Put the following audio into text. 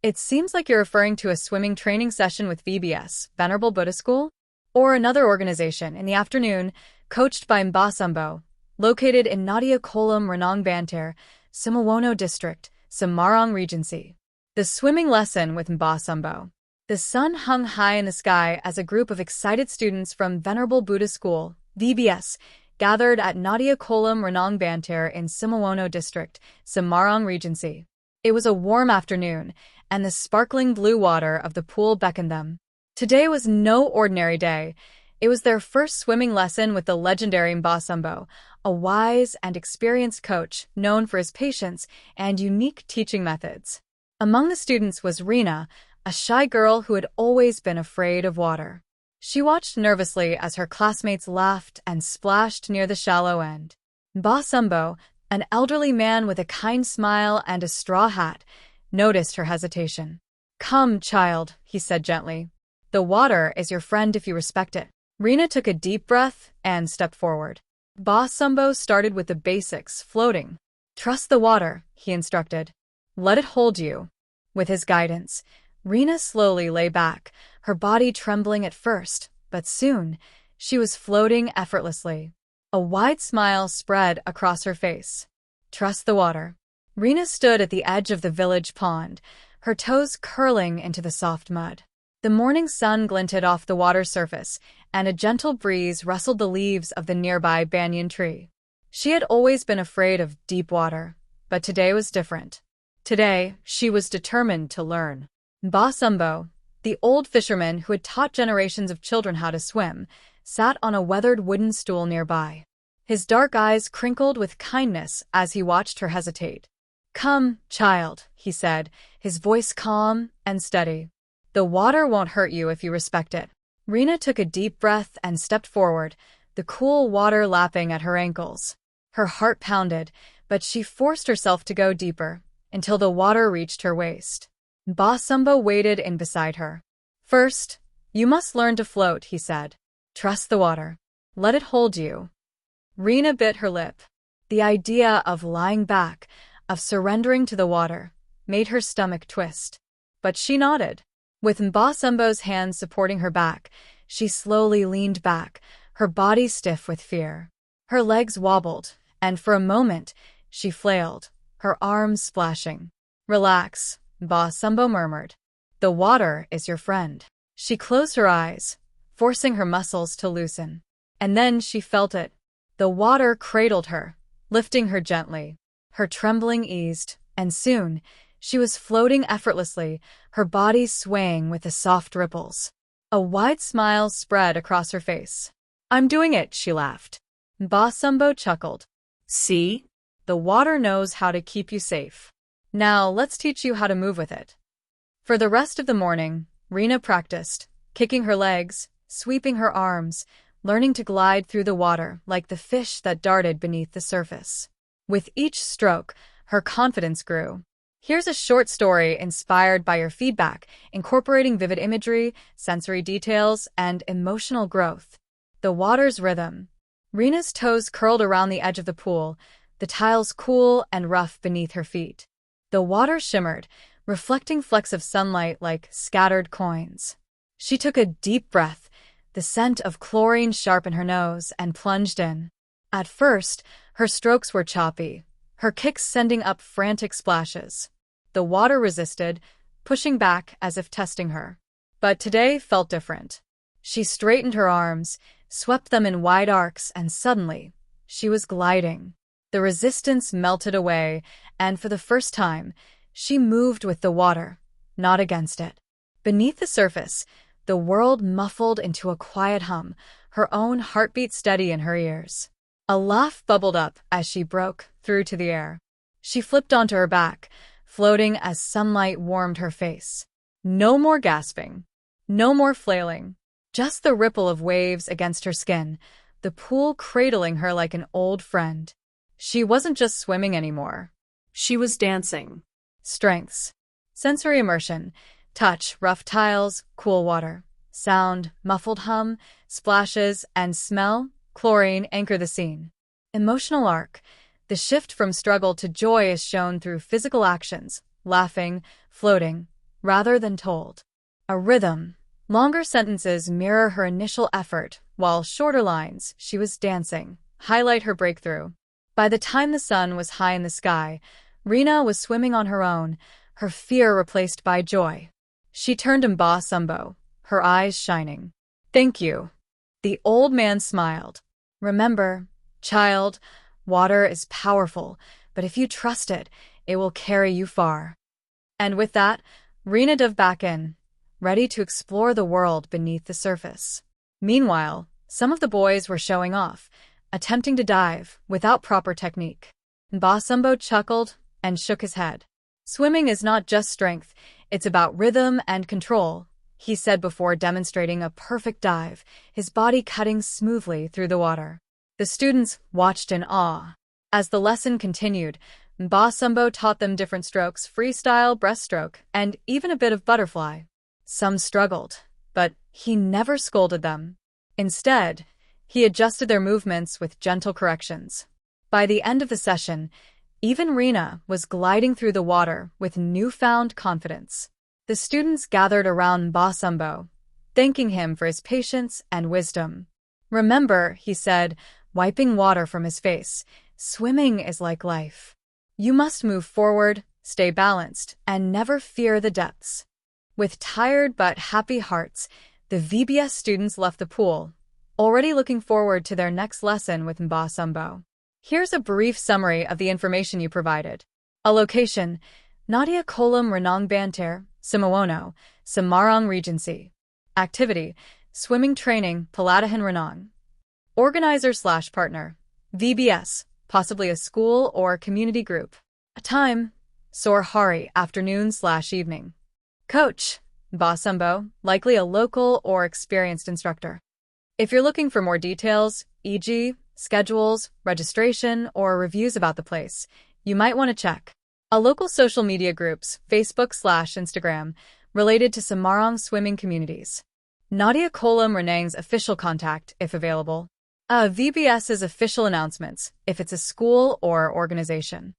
It seems like you're referring to a swimming training session with VBS, Venerable Buddha School, or another organization in the afternoon, coached by Mbasumbo, located in Nadia Kolam Renang Banter, Simawono District, Semarang Regency. The swimming lesson with Mbasumbo. The sun hung high in the sky as a group of excited students from Venerable Buddha School, VBS, gathered at Nadia Kolam Renang Banter in Simawono District, Semarang Regency. It was a warm afternoon, and the sparkling blue water of the pool beckoned them. Today was no ordinary day. It was their first swimming lesson with the legendary Mbasumbo, a wise and experienced coach known for his patience and unique teaching methods. Among the students was Rina, a shy girl who had always been afraid of water. She watched nervously as her classmates laughed and splashed near the shallow end. Mbasumbo, an elderly man with a kind smile and a straw hat, noticed her hesitation. "Come, child," he said gently. "The water is your friend if you respect it." Rina took a deep breath and stepped forward. Mbasumbo started with the basics, floating. "Trust the water," he instructed. "Let it hold you." With his guidance, Rina slowly lay back, her body trembling at first, but soon she was floating effortlessly. A wide smile spread across her face. "Trust the water." Rina stood at the edge of the village pond, her toes curling into the soft mud. The morning sun glinted off the water's surface, and a gentle breeze rustled the leaves of the nearby banyan tree. She had always been afraid of deep water, but today was different. Today, she was determined to learn. Mbasumbo, the old fisherman who had taught generations of children how to swim, sat on a weathered wooden stool nearby. His dark eyes crinkled with kindness as he watched her hesitate. "Come, child," he said, his voice calm and steady. "The water won't hurt you if you respect it." Rina took a deep breath and stepped forward, the cool water lapping at her ankles. Her heart pounded, but she forced herself to go deeper, until the water reached her waist. Mbasumbo waded in beside her. "First, you must learn to float," he said. "Trust the water. Let it hold you." Rina bit her lip. The idea of lying back, of surrendering to the water, made her stomach twist. But she nodded. With Mbasumbo's hands supporting her back, she slowly leaned back, her body stiff with fear. Her legs wobbled, and for a moment, she flailed, her arms splashing. "Relax," Mbasumbo murmured. "The water is your friend." She closed her eyes, forcing her muscles to loosen. And then she felt it. The water cradled her, lifting her gently. Her trembling eased, and soon, she was floating effortlessly, her body swaying with the soft ripples. A wide smile spread across her face. "I'm doing it," she laughed. Mbasumbo chuckled. "See? The water knows how to keep you safe. Now let's teach you how to move with it." For the rest of the morning, Rina practiced, kicking her legs, sweeping her arms, learning to glide through the water like the fish that darted beneath the surface. With each stroke, her confidence grew. Here's a short story inspired by your feedback, incorporating vivid imagery, sensory details, and emotional growth. The water's rhythm. Rina's toes curled around the edge of the pool, the tiles cool and rough beneath her feet. The water shimmered, reflecting flecks of sunlight like scattered coins. She took a deep breath, the scent of chlorine sharp in her nose, and plunged in. At first, her strokes were choppy, her kicks sending up frantic splashes. The water resisted, pushing back as if testing her. But today felt different. She straightened her arms, swept them in wide arcs, and suddenly, she was gliding. The resistance melted away, and for the first time, she moved with the water, not against it. Beneath the surface, the world muffled into a quiet hum, her own heartbeat steady in her ears. A laugh bubbled up as she broke through to the air. She flipped onto her back, floating as sunlight warmed her face. No more gasping. No more flailing. Just the ripple of waves against her skin, the pool cradling her like an old friend. She wasn't just swimming anymore. She was dancing. Strengths. Sensory immersion. Touch, rough tiles, cool water. Sound, muffled hum, splashes, and smell, chlorine anchor the scene. Emotional arc. The shift from struggle to joy is shown through physical actions, laughing, floating, rather than told. A rhythm. Longer sentences mirror her initial effort, while shorter lines, she was dancing, highlight her breakthrough. By the time the sun was high in the sky, Rena was swimming on her own, her fear replaced by joy. She turned to Mbasumbo, her eyes shining. "Thank you." The old man smiled. "Remember, child, water is powerful, but if you trust it, it will carry you far." And with that, Rena dove back in, ready to explore the world beneath the surface. Meanwhile, some of the boys were showing off, attempting to dive without proper technique. Mbasumbo chuckled and shook his head. "Swimming is not just strength, it's about rhythm and control," he said before demonstrating a perfect dive, his body cutting smoothly through the water. The students watched in awe. As the lesson continued, Mbasumbo taught them different strokes, freestyle, breaststroke, and even a bit of butterfly. Some struggled, but he never scolded them. Instead, he adjusted their movements with gentle corrections. By the end of the session, even Rena was gliding through the water with newfound confidence. The students gathered around Mbasumbo, thanking him for his patience and wisdom. "Remember," he said, wiping water from his face, "swimming is like life. You must move forward, stay balanced, and never fear the depths." With tired but happy hearts, the VBS students left the pool, already looking forward to their next lesson with Mbasumbo. Here's a brief summary of the information you provided. A location: Nadia Kolam Renang Banter, Simowono, Semarang Regency. Activity: swimming training, Pelatihan Renang. Organizer/partner: VBS, possibly a school or community group. A time: sore hari, afternoon/evening. Coach: Mbasumbo, likely a local or experienced instructor. If you're looking for more details, e.g., schedules, registration, or reviews about the place, you might want to check a local social media groups, Facebook/Instagram, related to Semarang swimming communities. Nadia Kolam Renang's official contact, if available. VBS's official announcements, if it's a school or organization.